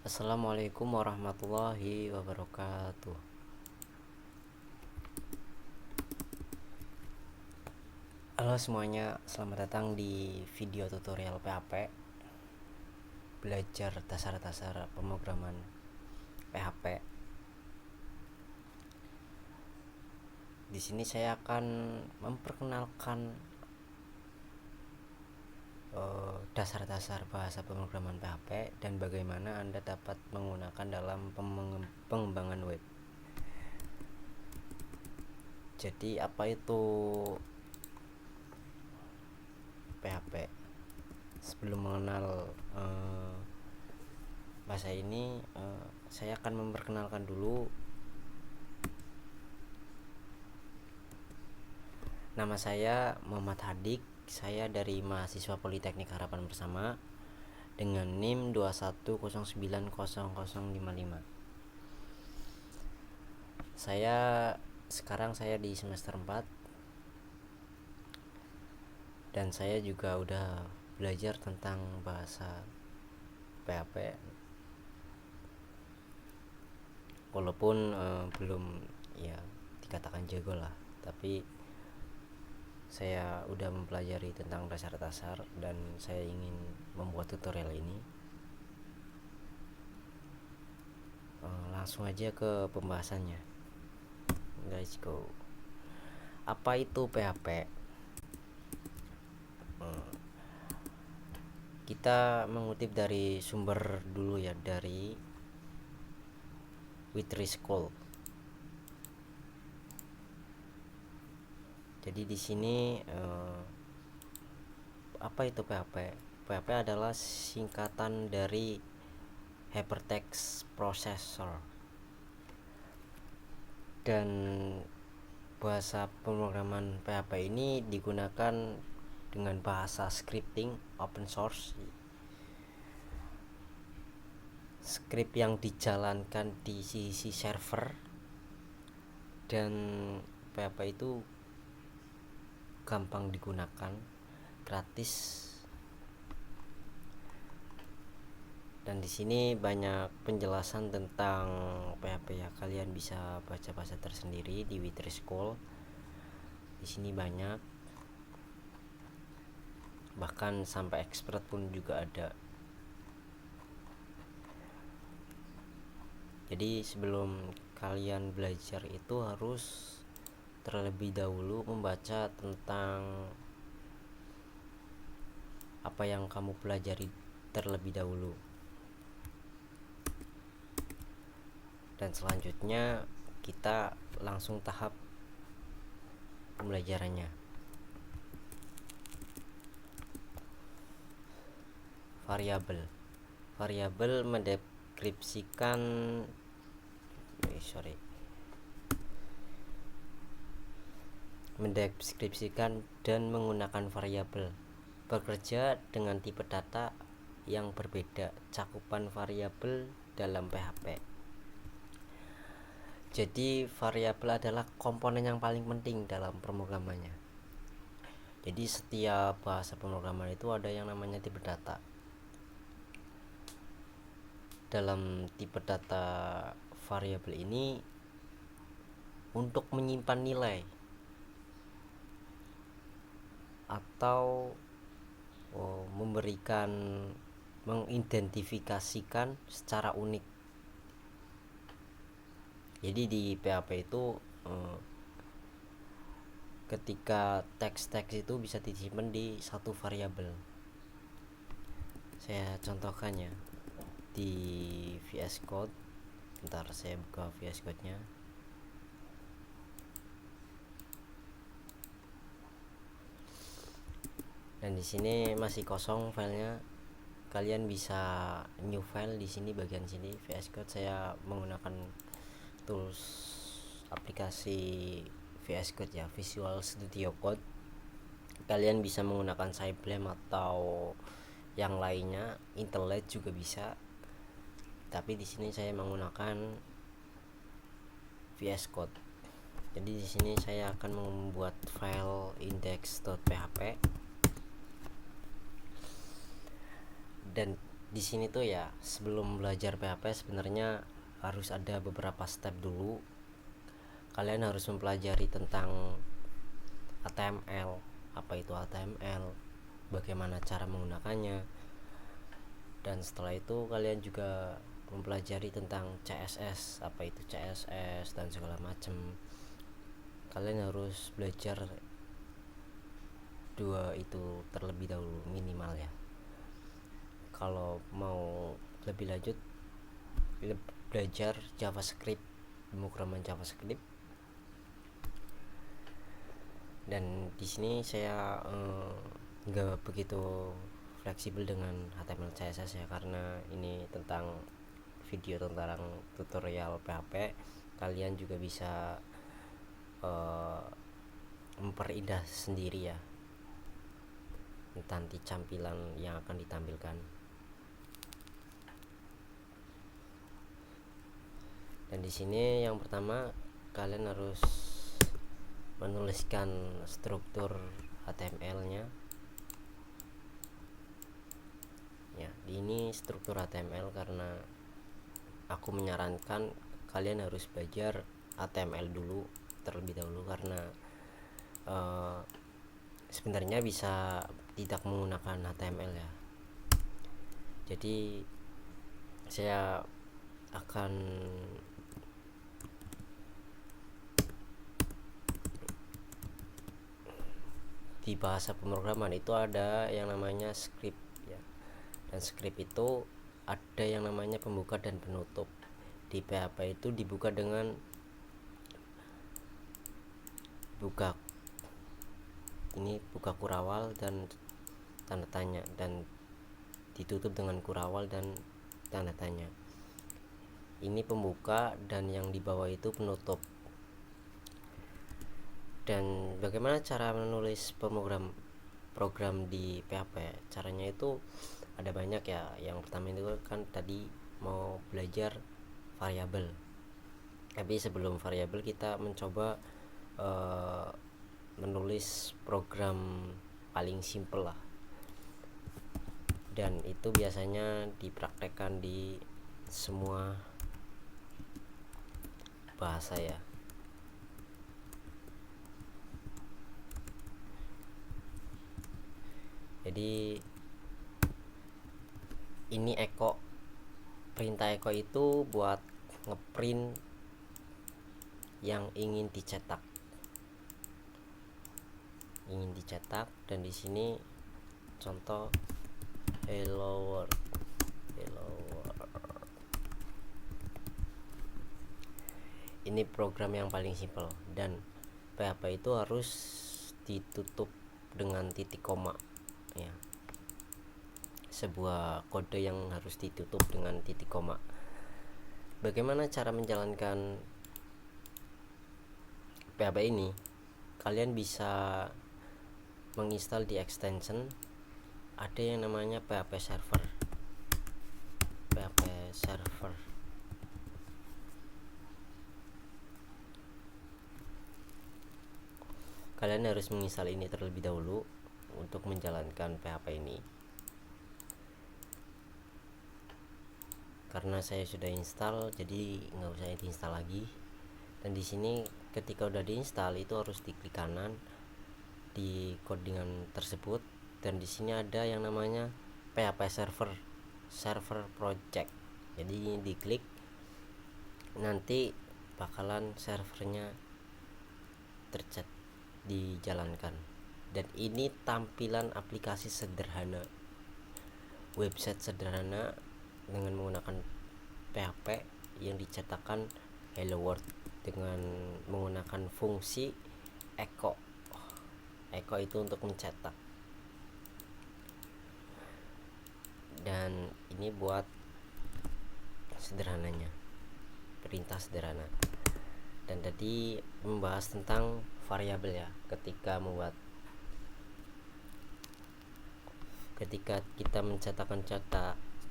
Assalamualaikum warahmatullahi wabarakatuh. Halo semuanya, selamat datang di video tutorial PHP. Belajar dasar-dasar pemrograman PHP. Di sini saya akan memperkenalkan dasar-dasar bahasa pemrograman PHP dan bagaimana Anda dapat menggunakan dalam pengembangan web. Jadi apa itu PHP? Sebelum mengenal bahasa ini, saya akan memperkenalkan dulu. Nama saya Muhammad Hadik. Saya dari mahasiswa Politeknik Harapan Bersama dengan NIM 210900055. Sekarang saya di semester 4 dan saya juga udah belajar tentang bahasa PHP walaupun belum ya dikatakan jago lah, tapi saya udah mempelajari tentang dasar-dasar dan saya ingin membuat tutorial ini. Langsung aja ke pembahasannya. Let's go. Apa itu PHP? Kita mengutip dari sumber dulu ya, dari Withristcall. Jadi di sini apa itu PHP? PHP adalah singkatan dari Hypertext Processor. Dan bahasa pemrograman PHP ini digunakan dengan bahasa scripting open source. Script yang dijalankan di sisi server, dan PHP itu gampang digunakan, gratis. Dan di sini banyak penjelasan tentang PHP ya. Kalian bisa baca tersendiri di Withristcall. Di sini banyak, bahkan sampai expert pun juga ada. Jadi sebelum kalian belajar itu harus terlebih dahulu membaca tentang apa yang kamu pelajari terlebih dahulu. Dan selanjutnya kita langsung tahap pembelajarannya. Variabel mendeskripsikan dan menggunakan variabel, bekerja dengan tipe data yang berbeda, cakupan variabel dalam PHP. Jadi variabel adalah komponen yang paling penting dalam pemrogramannya. Jadi setiap bahasa pemrograman itu ada yang namanya tipe data. Dalam tipe data variabel ini untuk menyimpan nilai atau mengidentifikasikan secara unik. Jadi di PHP itu ketika teks itu bisa disimpan di satu variabel. Saya contohkan ya di VS Code. Bentar, saya buka VS Code-nya. Dan di sini masih kosong filenya. Kalian bisa new file di sini, bagian sini VS Code. Saya menggunakan tools aplikasi VS Code ya, Visual Studio Code. Kalian bisa menggunakan Sublime atau yang lainnya, IntelliJ juga bisa. Tapi di sini saya menggunakan VS Code. Jadi di sini saya akan membuat file index.php. Dan di sini tuh ya, sebelum belajar PHP sebenarnya harus ada beberapa step dulu. Kalian harus mempelajari tentang HTML, apa itu HTML, bagaimana cara menggunakannya, dan setelah itu kalian juga mempelajari tentang CSS, apa itu CSS dan segala macam. Kalian harus belajar dua itu terlebih dahulu minimal ya. Kalau mau lebih lanjut, belajar JavaScript, pemrograman JavaScript. Dan di sini saya nggak begitu fleksibel dengan HTML CSS ya, karena ini tentang video tentang tutorial PHP. Kalian juga bisa memperindah sendiri ya nanti tampilan yang akan ditampilkan. Dan di sini yang pertama kalian harus menuliskan struktur HTML-nya. Ya, ini struktur HTML karena aku menyarankan kalian harus belajar HTML dulu terlebih dahulu, karena sebenarnya bisa tidak menggunakan HTML ya. Jadi saya akan di bahasa pemrograman itu ada yang namanya script ya, dan script itu ada yang namanya pembuka dan penutup. Di PHP itu dibuka dengan buka kurawal dan tanda tanya, dan ditutup dengan kurawal dan tanda tanya. Ini pembuka, dan yang di bawah itu penutup. Dan bagaimana cara menulis program di PHP? Caranya itu ada banyak ya. Yang pertama itu kan tadi mau belajar variabel. Tapi sebelum variabel kita mencoba menulis program paling simple lah. Dan itu biasanya dipraktekkan di semua bahasa ya. Jadi ini echo, perintah echo itu buat ngeprint yang ingin dicetak, dan di sini contoh hello world. Ini program yang paling simple, dan PHP itu harus ditutup dengan titik koma ya. Sebuah kode yang harus ditutup dengan titik koma. Bagaimana cara menjalankan PHP ini? Kalian bisa menginstal di extension, ada yang namanya PHP server. Kalian harus menginstal ini terlebih dahulu untuk menjalankan PHP ini. Karena saya sudah install, jadi nggak usah diinstal lagi. Dan di sini ketika udah diinstal itu harus diklik kanan di codingan tersebut, dan di sini ada yang namanya PHP server project. Jadi diklik, nanti bakalan servernya dijalankan. Dan ini tampilan aplikasi sederhana, website sederhana dengan menggunakan PHP yang dicetakkan hello world dengan menggunakan fungsi echo itu untuk mencetak. Dan ini buat sederhananya, perintah sederhana. Dan tadi membahas tentang variabel ya, ketika kita mencetakkan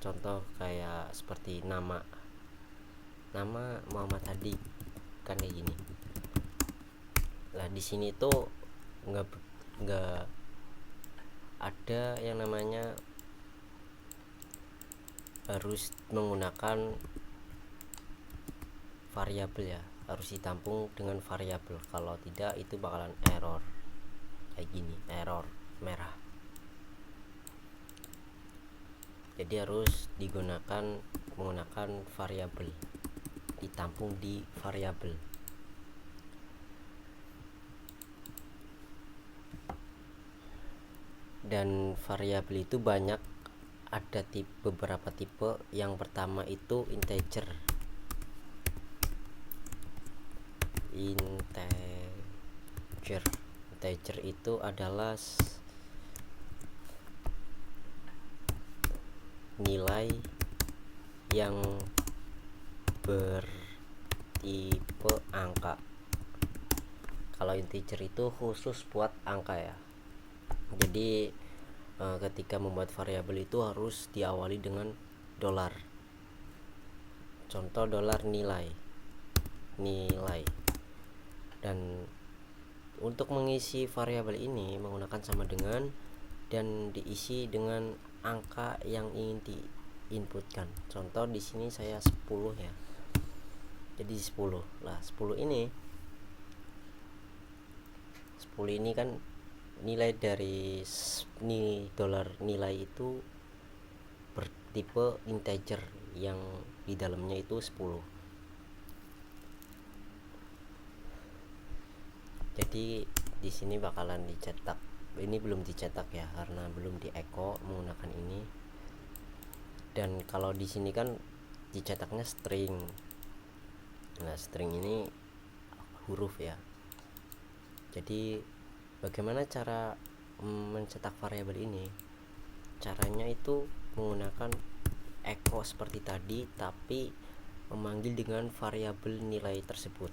contoh kayak seperti nama Muhammad Hadi kan kayak gini. Nah di sini tuh nggak ada yang namanya harus menggunakan variabel ya, harus ditampung dengan variabel, kalau tidak itu bakalan error kayak gini, error merah. Jadi harus menggunakan variabel, ditampung di variabel. Dan variabel itu banyak, ada beberapa tipe. Yang pertama itu integer. Integer itu adalah nilai yang bertipe angka. Kalau integer itu khusus buat angka ya. Jadi ketika membuat variabel itu harus diawali dengan dolar. Contoh dolar nilai. Dan untuk mengisi variabel ini menggunakan sama dengan dan diisi dengan angka yang ingin diinputkan. Contoh di sini saya 10 ya. Jadi 10. Lah 10 ini kan nilai dari dolar nilai itu bertipe integer yang di dalamnya itu 10. Jadi di sini bakalan dicetak. Ini belum dicetak ya karena belum di echo menggunakan ini. Dan kalau di sini kan dicetaknya string. Nah, string ini huruf ya. Jadi bagaimana cara mencetak variabel ini? Caranya itu menggunakan echo seperti tadi, tapi memanggil dengan variabel nilai tersebut.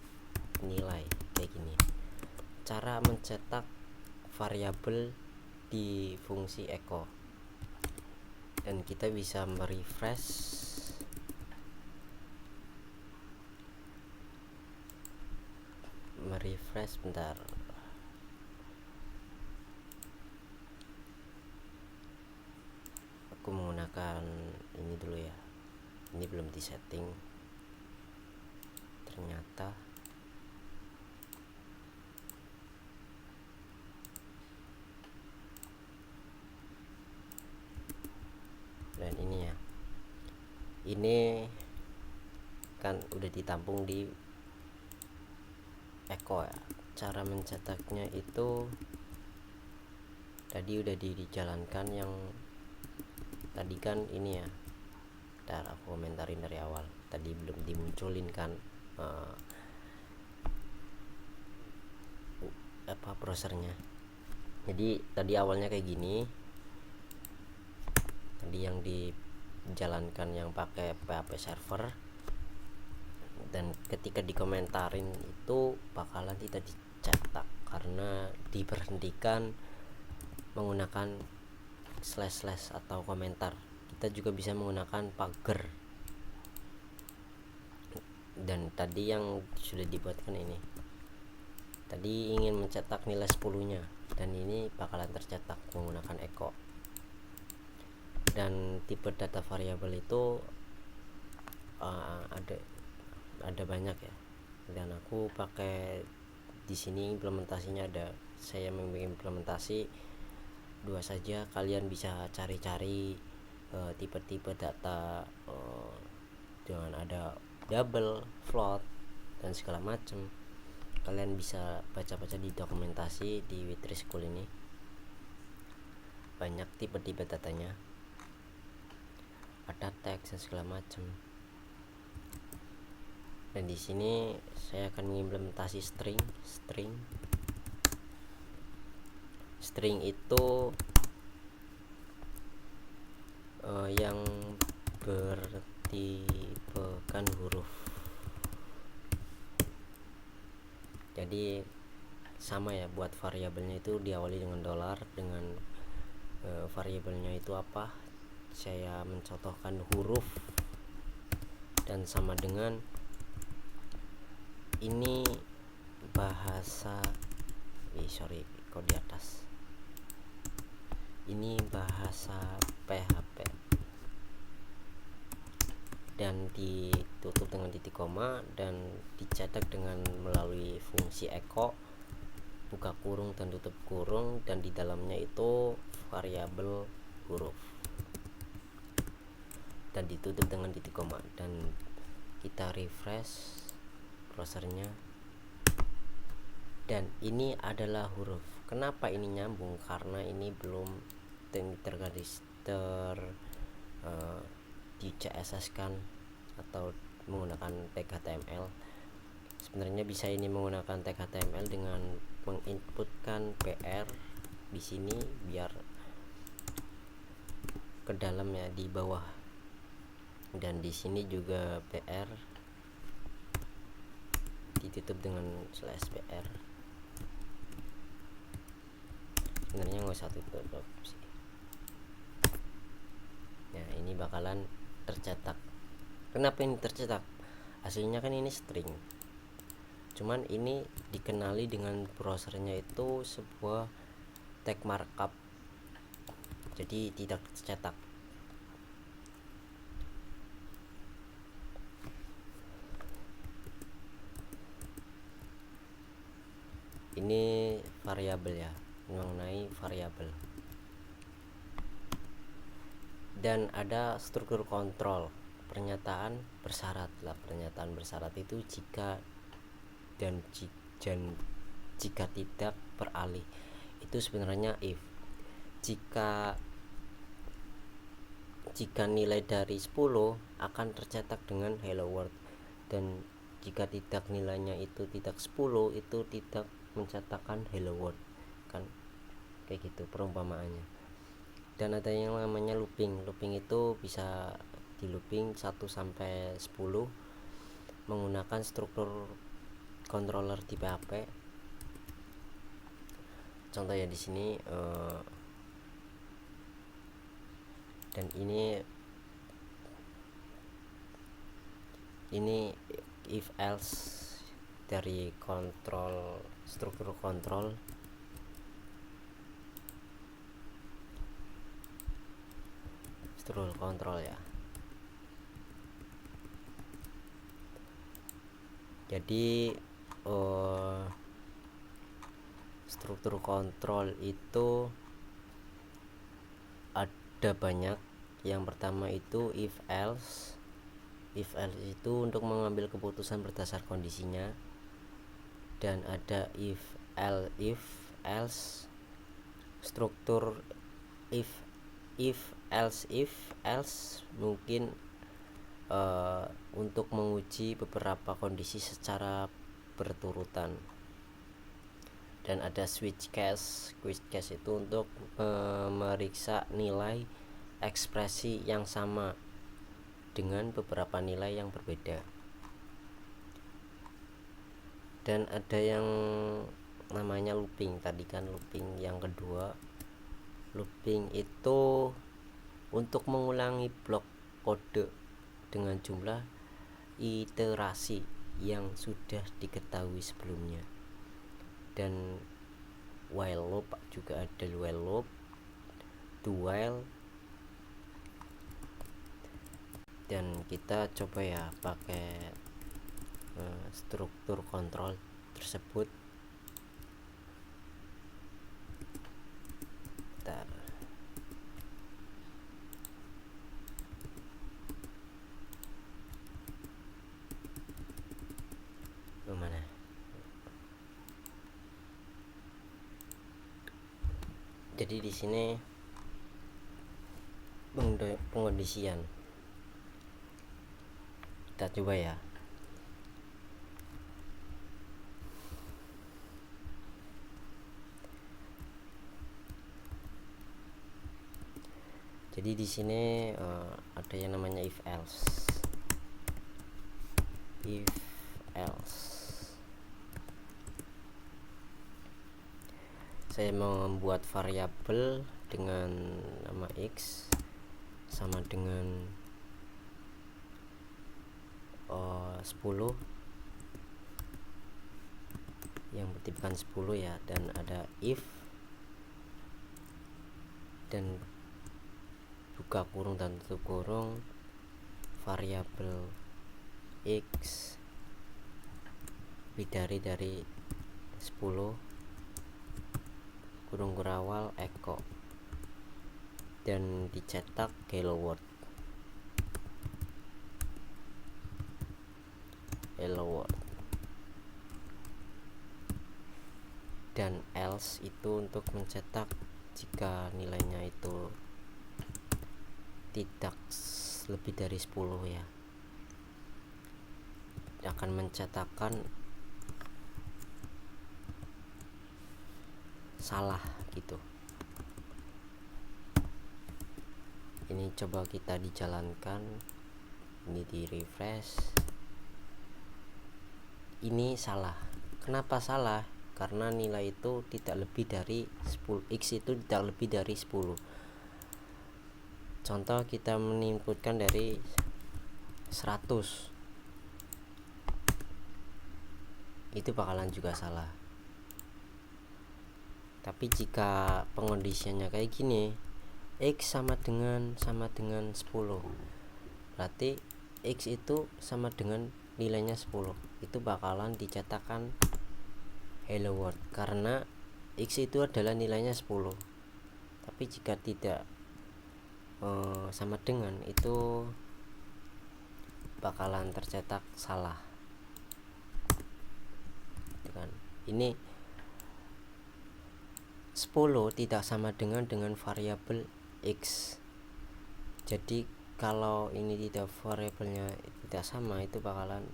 Nilai kayak gini. Cara mencetak variabel di fungsi echo. Dan kita bisa merefresh. Bentar. Aku menggunakan ini dulu ya. Ini belum disetting. Ternyata dan ini ya, ini kan udah ditampung di echo ya. Cara mencetaknya itu tadi udah dijalankan. Yang tadi kan ini ya, ntar aku komentarin dari awal, tadi belum dimunculin kan browsernya. Jadi tadi awalnya kayak gini, tadi yang dijalankan yang pakai PHP server, dan ketika dikomentarin itu bakalan tidak dicetak karena diberhentikan menggunakan slash atau komentar. Kita juga bisa menggunakan pagar. Dan tadi yang sudah dibuatkan ini, tadi ingin mencetak nilai 10 nya, dan ini bakalan tercetak menggunakan echo. Dan tipe data variabel itu ada banyak ya, dan aku pakai di sini implementasinya ada. Saya mengimplementasi 2 saja. Kalian bisa cari-cari tipe-tipe data dengan ada double, float, dan segala macam. Kalian bisa baca-baca di dokumentasi di W3 School ini. Banyak tipe-tipe datanya, ada teks dan segala macam. Dan di sini saya akan mengimplementasi string itu yang bertipekan huruf. Jadi sama ya, buat variabelnya itu diawali dengan dolar. Dengan variabelnya itu apa, saya mencontohkan huruf, dan sama dengan ini bahasa kok di atas ini bahasa PHP. dan ditutup dengan titik koma dan dicetak dengan melalui fungsi echo, buka kurung dan tutup kurung, dan di dalamnya itu variabel huruf dan ditutup dengan titik koma. Dan kita refresh browsernya, dan ini adalah huruf. Kenapa ini nyambung? Karena ini belum tergaris di CSS kan atau menggunakan tag HTML. Sebenarnya bisa ini menggunakan tag HTML dengan menginputkan PR di sini biar ke dalamnya di bawah, dan di sini juga PR ditutup dengan /PR. Sebenarnya nggak usah tutup sih. Nah, ini bakalan tercetak. Kenapa ini tercetak? Aslinya kan ini string, cuman ini dikenali dengan browsernya itu sebuah tag markup, jadi tidak tercetak. Ini variabel ya, mengenai variabel. Dan ada struktur kontrol pernyataan bersyarat lah. Pernyataan bersyarat itu jika dan jika tidak beralih, itu sebenarnya if. Jika nilai dari 10 akan tercetak dengan hello world, dan jika tidak nilainya itu tidak 10, itu tidak mencetakkan hello world kan, kayak gitu perumpamaannya. Dan ada yang namanya looping. Looping itu bisa di looping 1 sampai 10 menggunakan struktur controller di PHP. Contohnya di sini dan ini if else dari kontrol, struktur kontrol. Ya, jadi struktur kontrol itu ada banyak. Yang pertama itu if else. If else itu untuk mengambil keputusan berdasar kondisinya. Dan ada if else. Struktur if else mungkin untuk menguji beberapa kondisi secara berturutan. Dan ada switch case itu untuk memeriksa nilai ekspresi yang sama dengan beberapa nilai yang berbeda. Dan ada yang namanya looping. Tadi kan looping yang kedua. Looping itu untuk mengulangi blok kode dengan jumlah iterasi yang sudah diketahui sebelumnya. Dan while loop juga ada, while loop, do while. Dan kita coba ya pakai struktur kontrol tersebut. Bentar. Mana? Jadi di sini pengkondisian. Kita coba ya. Jadi di sini ada yang namanya if else. Saya membuat variabel dengan nama x sama dengan 10 yang bertipkan 10 ya. Dan ada if dan buka kurung dan tutup kurung variabel X lebih dari 10 kurung kurawal Eko dan dicetak hello world. Dan else itu untuk mencetak jika nilainya itu tidak lebih dari 10 ya, akan mencetakkan salah gitu. Ini coba kita dijalankan, ini di refresh. Ini salah. Kenapa salah? Karena nilai itu tidak lebih dari 10, X itu tidak lebih dari 10. Contoh kita menginputkan dari 100, itu bakalan juga salah. Tapi jika pengondisiannya kayak gini, X sama dengan 10, berarti X itu sama dengan nilainya 10, itu bakalan dicetakkan hello world karena X itu adalah nilainya 10. Tapi jika tidak sama dengan, itu bakalan tercetak salah. Ini 10 tidak sama dengan variabel X. Jadi kalau ini tidak, variabelnya tidak sama, itu bakalan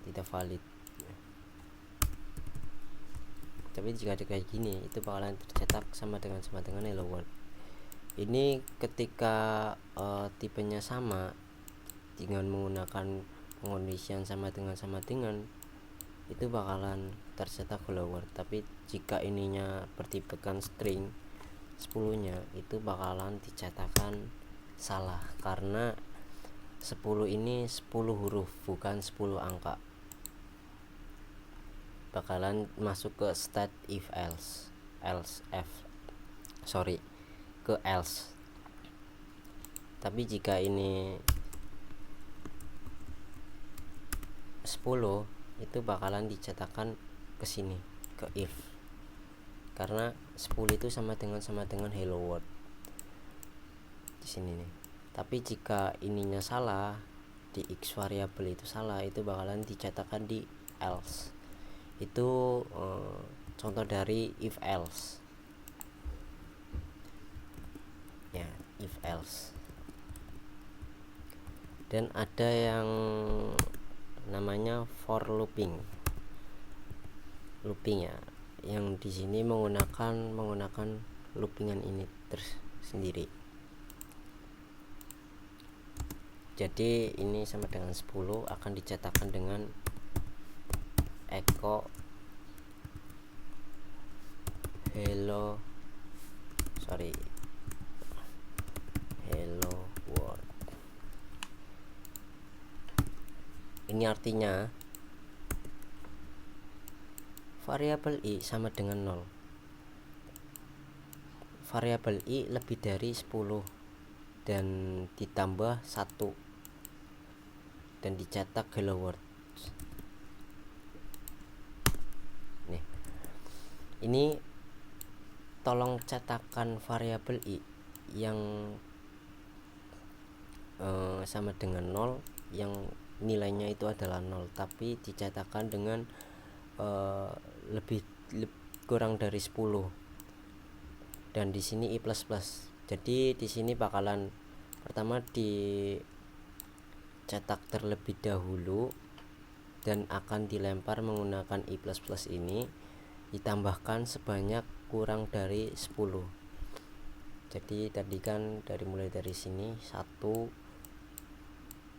tidak valid. Tapi jika kayak gini, itu bakalan tercetak sama dengan hello world. Ini ketika tipenya sama dengan menggunakan pengondisian sama dengan itu bakalan tercetak hello world. Tapi jika ininya bertipekan string 10-nya, itu bakalan dicetakkan salah karena 10 ini 10 huruf bukan 10 angka. Bakalan masuk ke state if else ke else. Tapi jika ini 10, itu bakalan dicetakkan ke sini, ke if, karena 10 itu sama dengan hello world di sini nih. Tapi jika ininya salah, di X variabel itu salah, itu bakalan dicetakkan di else. Itu contoh dari if else ya, if else. Dan ada yang namanya for looping ya, yang di sini menggunakan loopingan ini tersendiri. Jadi ini sama dengan 10 akan dicetakkan dengan Eko hello world. Ini artinya variabel I sama dengan 0. Variabel I lebih dari 10 dan ditambah 1 dan dicetak hello world. Nih. Ini tolong cetakan variabel I yang sama dengan 0, yang nilainya itu adalah 0, tapi dicetakkan dengan lebih kurang dari 10. Dan di sini I++. Jadi di sini bakalan pertama dicetak terlebih dahulu dan akan dilempar menggunakan I++ ini, ditambahkan sebanyak kurang dari 10. Jadi tadi kan mulai dari sini 1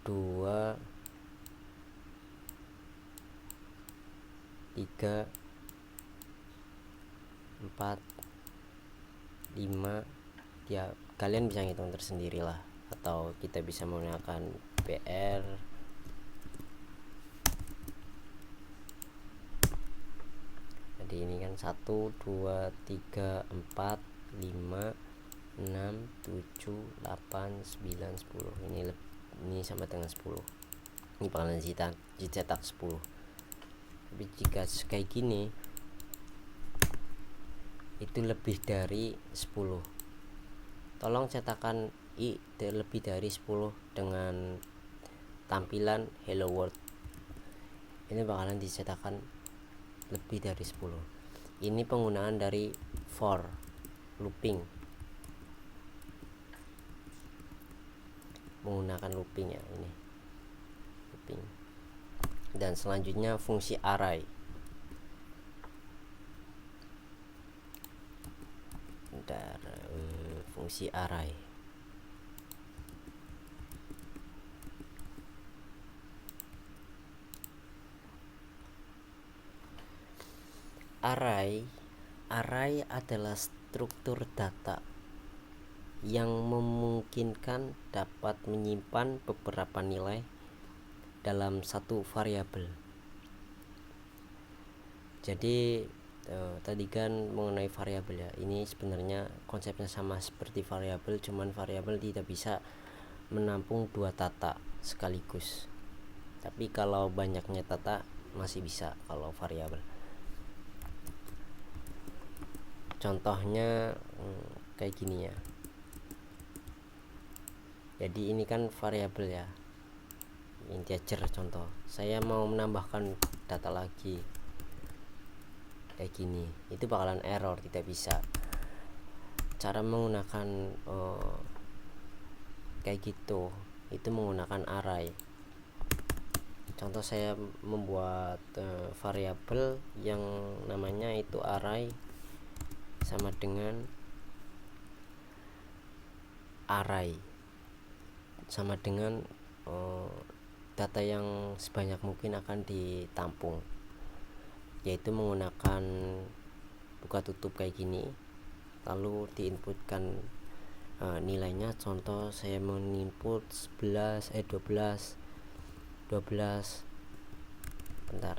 2 3 4 5 ya, kalian bisa ngitung tersendiri lah, atau kita bisa menggunakan PR. Jadi ini kan 1 2 3 4 5 6, 7, 8, 9, 10. Ini sama dengan 10. Ini bakalan dicetak 10. Tapi jika kayak gini itu lebih dari 10. Tolong cetakan i lebih dari 10 dengan tampilan hello world. Ini bakalan dicetakkan lebih dari 10. Ini penggunaan dari for looping, menggunakan looping ya, ini looping. Dan selanjutnya fungsi array. Fungsi array. Array adalah struktur data yang memungkinkan dapat menyimpan beberapa nilai dalam satu variabel. Jadi tadi kan mengenai variabel ya. Ini sebenarnya konsepnya sama seperti variabel, cuman variabel tidak bisa menampung dua data sekaligus. Tapi kalau banyaknya data masih bisa kalau variabel. Contohnya kayak gini ya. Jadi ini kan variabel ya, integer contoh. Saya mau menambahkan data lagi kayak gini, itu bakalan error, tidak bisa. Cara menggunakan kayak gitu itu menggunakan array. Contoh saya membuat variabel yang namanya itu array sama dengan data yang sebanyak mungkin akan ditampung, yaitu menggunakan buka tutup kayak gini, lalu diinputkan nilainya. Contoh saya menginput 12 bentar,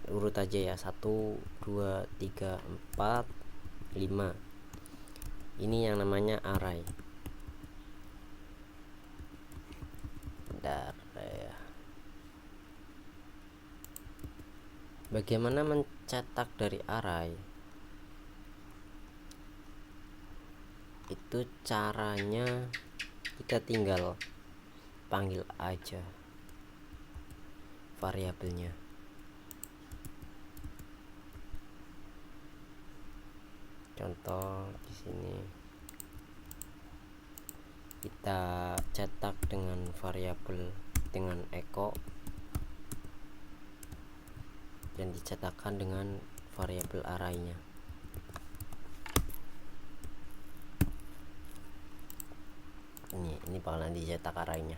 urut aja ya, 1, 2, 3, 4, 5. Ini yang namanya array. Bentar ya. Bagaimana mencetak dari array? Itu caranya kita tinggal panggil aja variabelnya. Contoh di sini kita cetak dengan variabel dengan echo dan dicetakkan dengan variabel arraynya. Ini bakalan dicetak arraynya.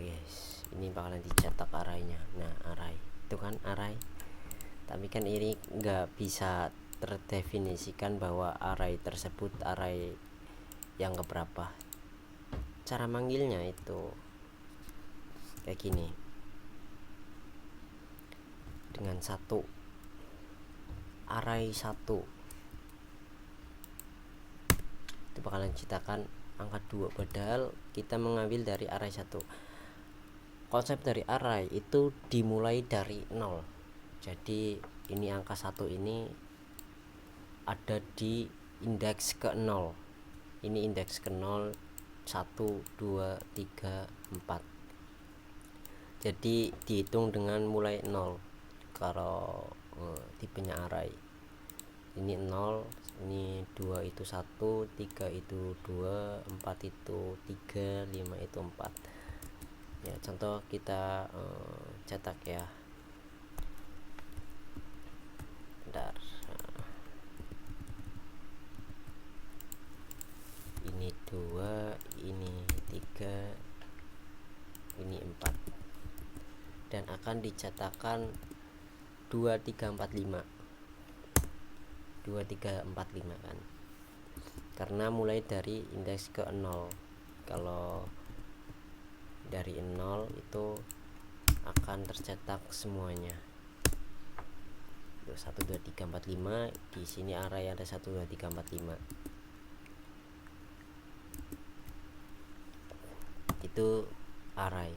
Guys, ini bakalan dicetak arraynya. Nah, array itu kan array, tapi kan ini nggak bisa terdefinisikan bahwa array tersebut array yang keberapa. Cara manggilnya itu kayak gini, dengan satu array 1 itu bakalan ciptakan angka 2, padahal kita mengambil dari array 1. Konsep dari array itu dimulai dari 0. Jadi ini angka 1 ini ada di indeks ke 0. Ini indeks ke 0, 1, 2, 3, 4. Jadi dihitung dengan mulai 0 kalau tipenya array. Ini 0, ini 2 itu 1, 3 itu 2, 4 itu 3, 5 itu 4. Ya, contoh kita cetak ya. Bentar. Ini 2, ini 3, ini 4. Dan akan dicetakkan 2, 3, 4, 5. 2, 3, 4, 5 kan. Karena mulai dari indeks ke 0. Kalau dari 0 itu akan tercetak semuanya. 1 2 3 4 5, di sini array ada 1 2 3 4 5. Itu array.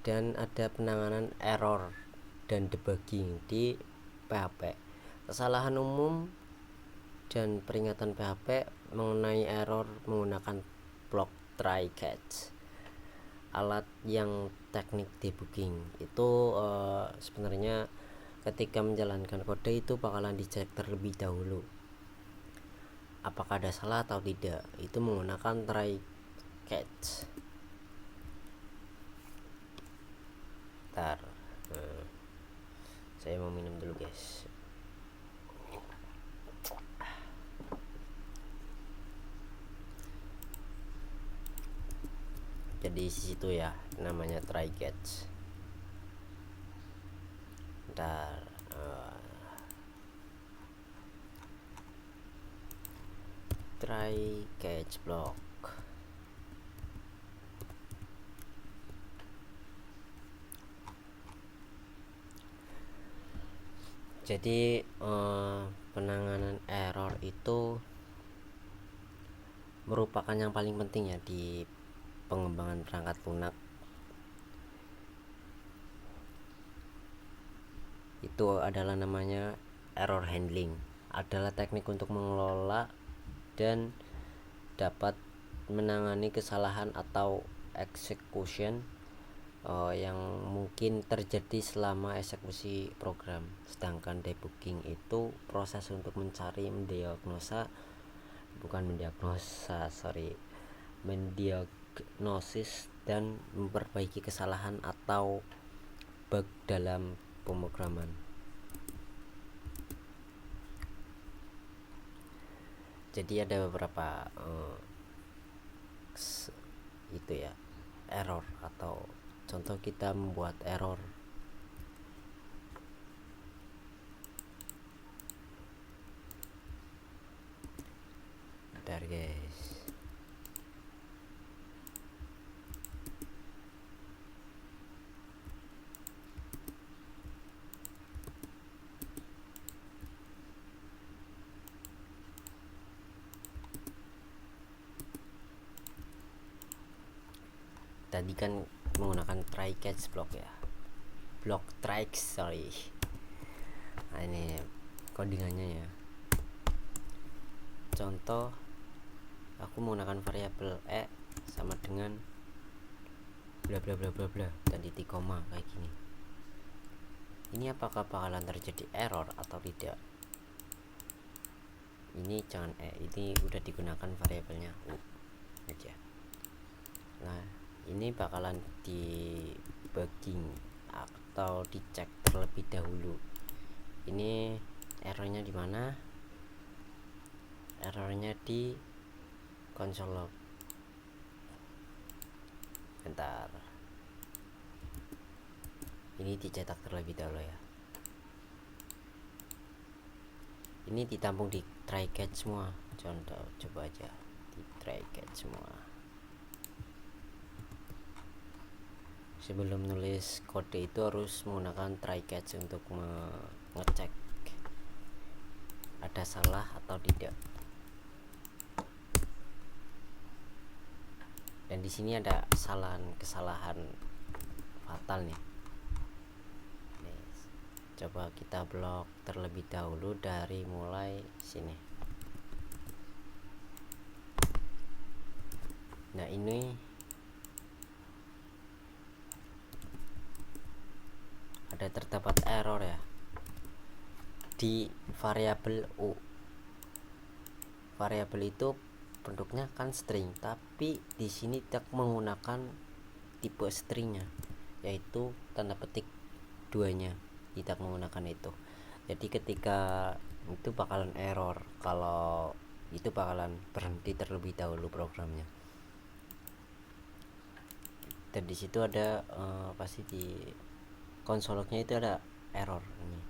Dan ada penanganan error dan debugging di PHP. Kesalahan umum dan peringatan PHP mengenai error menggunakan block try catch. Alat yang teknik debugging itu sebenarnya ketika menjalankan kode itu bakalan dicek terlebih dahulu apakah ada salah atau tidak. Itu menggunakan try catch. Bentar, saya mau minum dulu guys. Jadi situ ya namanya try catch. Bentar, try catch block. Jadi penanganan error itu merupakan yang paling penting ya di pengembangan perangkat lunak. Itu adalah namanya error handling. Adalah teknik untuk mengelola dan dapat menangani kesalahan atau execution yang mungkin terjadi selama eksekusi program. Sedangkan debugging itu proses untuk mencari, mendiagnosis dan memperbaiki kesalahan atau bug dalam pemrograman. Jadi ada beberapa itu ya error, atau contoh kita membuat error. Bentar guys. Tadi kan menggunakan try catch block ya, block try, sorry. Nah, ini codingannya ya. Contoh, aku menggunakan variabel e sama dengan bla bla bla bla bla dan titik koma kayak gini. Ini apakah bakalan terjadi error atau tidak? Ini jangan ini udah digunakan variabelnya u aja. Nah, ini bakalan debugging atau dicek terlebih dahulu. Ini errornya di mana? Errornya di console log. Bentar, ini dicetak terlebih dahulu ya. Ini ditampung di try catch semua. Contoh, coba aja di try catch semua. Sebelum nulis kode itu harus menggunakan try catch untuk mengecek ada salah atau tidak. Dan di sini ada kesalahan fatal nih. Coba kita blok terlebih dahulu dari mulai sini. Nah, ini ada terdapat error ya di variabel u. Variabel itu bentuknya kan string, tapi di sini tidak menggunakan tipe stringnya, yaitu tanda petik duanya, tidak menggunakan itu. Jadi ketika itu bakalan error kalau itu bakalan berhenti terlebih dahulu programnya. Dan di situ ada pasti di konsolnya itu ada error ini,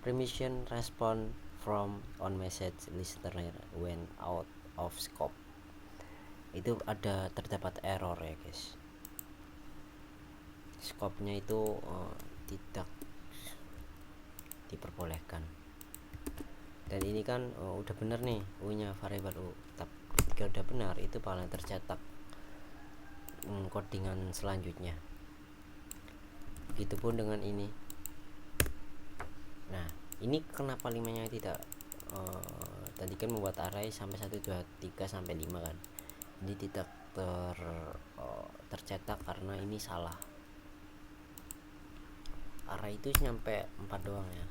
permission response from on message listener when out of scope. itu terdapat error ya guys, skopnya itu tidak diperbolehkan. Dan ini kan udah bener nih u nya variabel u, tapi ketika udah benar itu bakalan tercetak codingan selanjutnya. Begitupun dengan ini. Nah ini kenapa 5 nya tidak tadi kan membuat array sampai 1 2 3 sampai 5 kan, ini tidak tercetak karena ini salah, array itu nyampe 4 doang ya,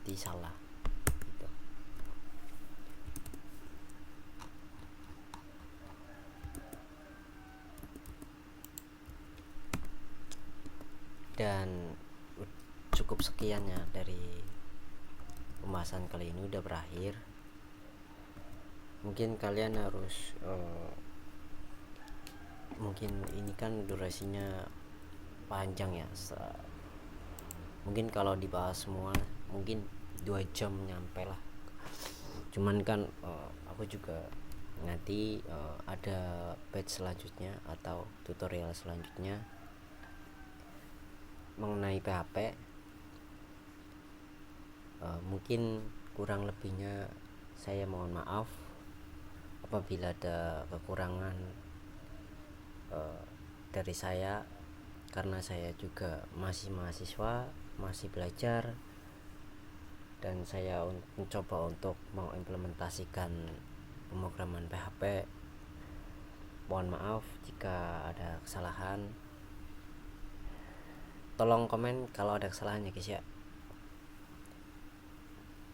jadi salah gitu. Dan cukup sekian ya dari pembahasan kali ini, udah berakhir. Mungkin kalian harus mungkin ini kan durasinya panjang ya, mungkin kalau dibahas semua mungkin 2 jam nyampe lah. Cuman kan aku juga nanti ada batch selanjutnya atau tutorial selanjutnya mengenai PHP. Mungkin kurang lebihnya saya mohon maaf apabila ada kekurangan dari saya, karena saya juga masih mahasiswa, masih belajar, dan saya mencoba untuk mengimplementasikan pemrograman PHP. Mohon maaf jika ada kesalahan, tolong komen kalau ada kesalahan ya guys ya.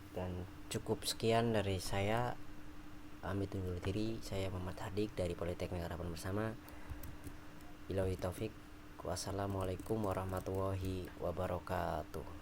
Dan cukup sekian dari saya, pamit undur diri. Saya Muhammad Hardik dari Politeknik Harapan Bersama. Billahi taufik. Wassalamualaikum warahmatullahi wabarakatuh.